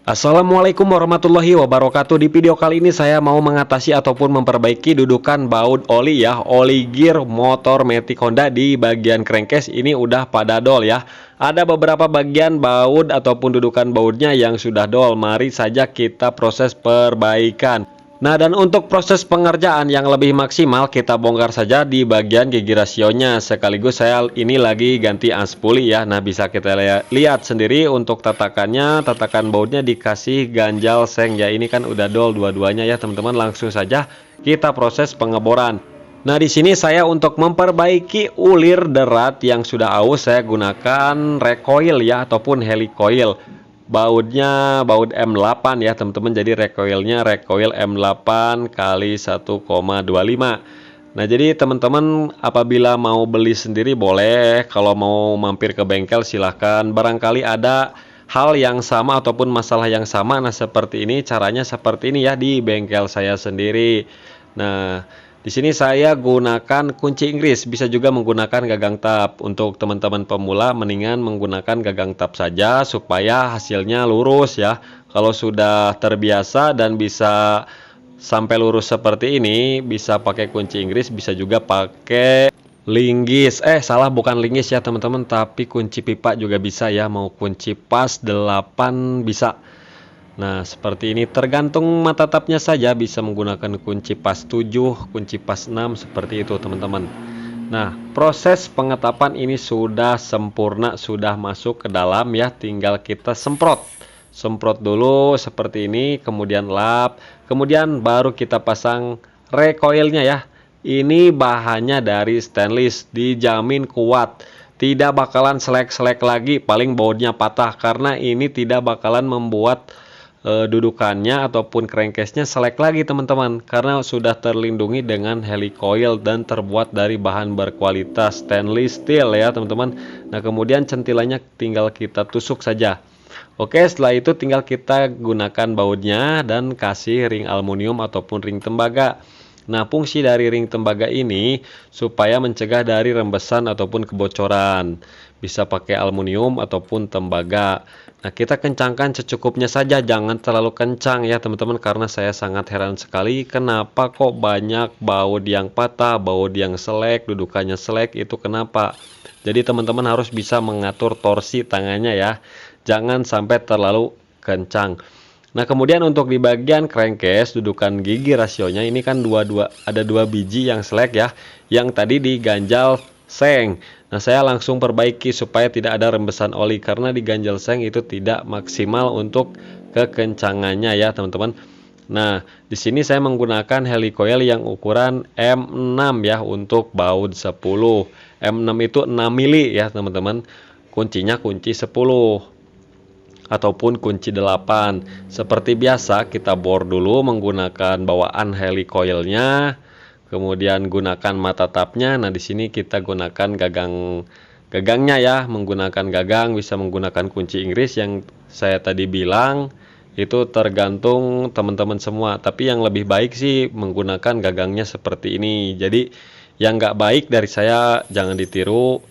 Assalamualaikum warahmatullahi wabarakatuh. Di video kali ini saya mau mengatasi ataupun memperbaiki dudukan baut oli ya, oli gear motor Matic Honda di bagian crankcase ini udah pada dol ya. Ada beberapa bagian baut ataupun dudukan bautnya yang sudah dol. Mari saja kita proses perbaikan. Nah, dan untuk proses pengerjaan yang lebih maksimal kita bongkar saja di bagian gigi rasionya. Sekaligus saya ini lagi ganti aspuli ya. Nah, bisa kita lihat sendiri untuk tatakannya, tatakan bautnya dikasih ganjal seng ya. Ini kan udah dol dua-duanya ya teman-teman. Langsung saja kita proses pengeboran. Nah, di sini saya untuk memperbaiki ulir derat yang sudah aus saya gunakan recoil ya ataupun helicoil. Bautnya baut M8 ya teman-teman, jadi recoilnya recoil M8 kali 1,25. Nah, jadi teman-teman apabila mau beli sendiri boleh, kalau mau mampir ke bengkel silahkan. Barangkali ada hal yang sama ataupun masalah yang sama. Nah, seperti ini caranya, seperti ini ya di bengkel saya sendiri. Nah, di sini saya gunakan kunci Inggris, bisa juga menggunakan gagang tap. Untuk teman-teman pemula mendingan menggunakan gagang tap saja supaya hasilnya lurus ya. Kalau sudah terbiasa dan bisa sampai lurus seperti ini, bisa pakai kunci Inggris, bisa juga pakai linggis. Salah, bukan linggis ya teman-teman, tapi kunci pipa juga bisa ya, mau kunci pas 8 bisa. Nah, seperti ini tergantung mata tapnya saja, bisa menggunakan kunci pas 7, kunci pas 6 seperti itu teman-teman. Nah, proses pengetapan ini sudah sempurna, sudah masuk ke dalam ya, tinggal kita semprot. Semprot dulu seperti ini, kemudian lap, kemudian baru kita pasang recoilnya ya. Ini bahannya dari stainless, dijamin kuat. Tidak bakalan selek-selek lagi, paling bautnya patah karena ini tidak bakalan membuat dudukannya ataupun crankcase-nya selek lagi teman-teman, karena sudah terlindungi dengan helicoil dan terbuat dari bahan berkualitas stainless steel ya teman-teman. Nah, kemudian centilannya tinggal kita tusuk saja. Oke, setelah itu tinggal kita gunakan bautnya dan kasih ring aluminium ataupun ring tembaga. Nah, fungsi dari ring tembaga ini supaya mencegah dari rembesan ataupun kebocoran. Bisa pakai aluminium ataupun tembaga. Nah, kita kencangkan secukupnya saja, jangan terlalu kencang ya teman-teman, karena saya sangat heran sekali kenapa kok banyak baut yang patah, baut yang selek, dudukannya selek, itu kenapa. Jadi teman-teman harus bisa mengatur torsi tangannya ya, jangan sampai terlalu kencang. Nah, kemudian untuk di bagian crankcase dudukan gigi rasionya ini kan ada dua biji yang selek ya, yang tadi diganjal seng. Nah, saya langsung perbaiki supaya tidak ada rembesan oli, karena di ganjal seng itu tidak maksimal untuk kekencangannya ya teman-teman. Nah, di sini saya menggunakan helicoil yang ukuran M6 ya untuk baut 10. M6 itu 6 mili ya teman-teman. Kuncinya kunci 10 ataupun kunci 8. Seperti biasa kita bor dulu menggunakan bawaan helicoilnya. Kemudian gunakan mata tapnya. Nah, di sini kita gunakan gagangnya ya, menggunakan gagang, bisa menggunakan kunci Inggris yang saya tadi bilang. Itu tergantung teman-teman semua, tapi yang lebih baik sih menggunakan gagangnya seperti ini. Jadi yang nggak baik dari saya jangan ditiru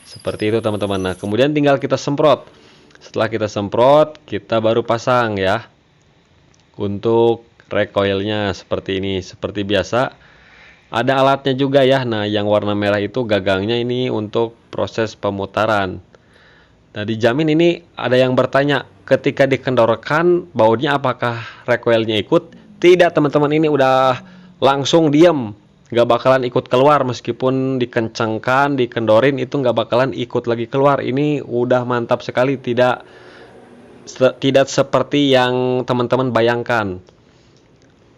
seperti itu teman-teman. Nah, kemudian tinggal kita semprot. Setelah kita semprot, kita baru pasang ya. Untuk recoilnya seperti ini, seperti biasa. Ada alatnya juga ya. Nah, yang warna merah itu gagangnya, ini untuk proses pemutaran. Nah, dijamin ini ada yang bertanya, ketika dikendorkan bautnya apakah recoilnya ikut? Tidak teman-teman, ini udah langsung diam. Nggak bakalan ikut keluar, meskipun dikencangkan, dikendorin itu nggak bakalan ikut lagi keluar. Ini udah mantap sekali, tidak seperti yang teman-teman bayangkan.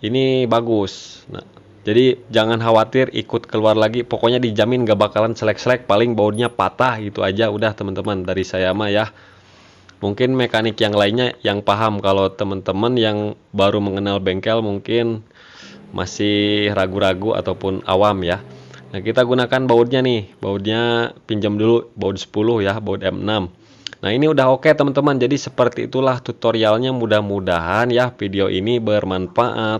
Ini bagus. Nah, jadi jangan khawatir ikut keluar lagi, pokoknya dijamin gak bakalan selek-selek, paling bautnya patah gitu aja udah teman-teman dari saya mah ya. Mungkin mekanik yang lainnya yang paham, kalau teman-teman yang baru mengenal bengkel mungkin masih ragu-ragu ataupun awam ya. Nah, kita gunakan bautnya nih, bautnya pinjam dulu baut 10 ya, baut M6. Nah, ini udah oke teman-teman, jadi seperti itulah tutorialnya, mudah-mudahan ya video ini bermanfaat.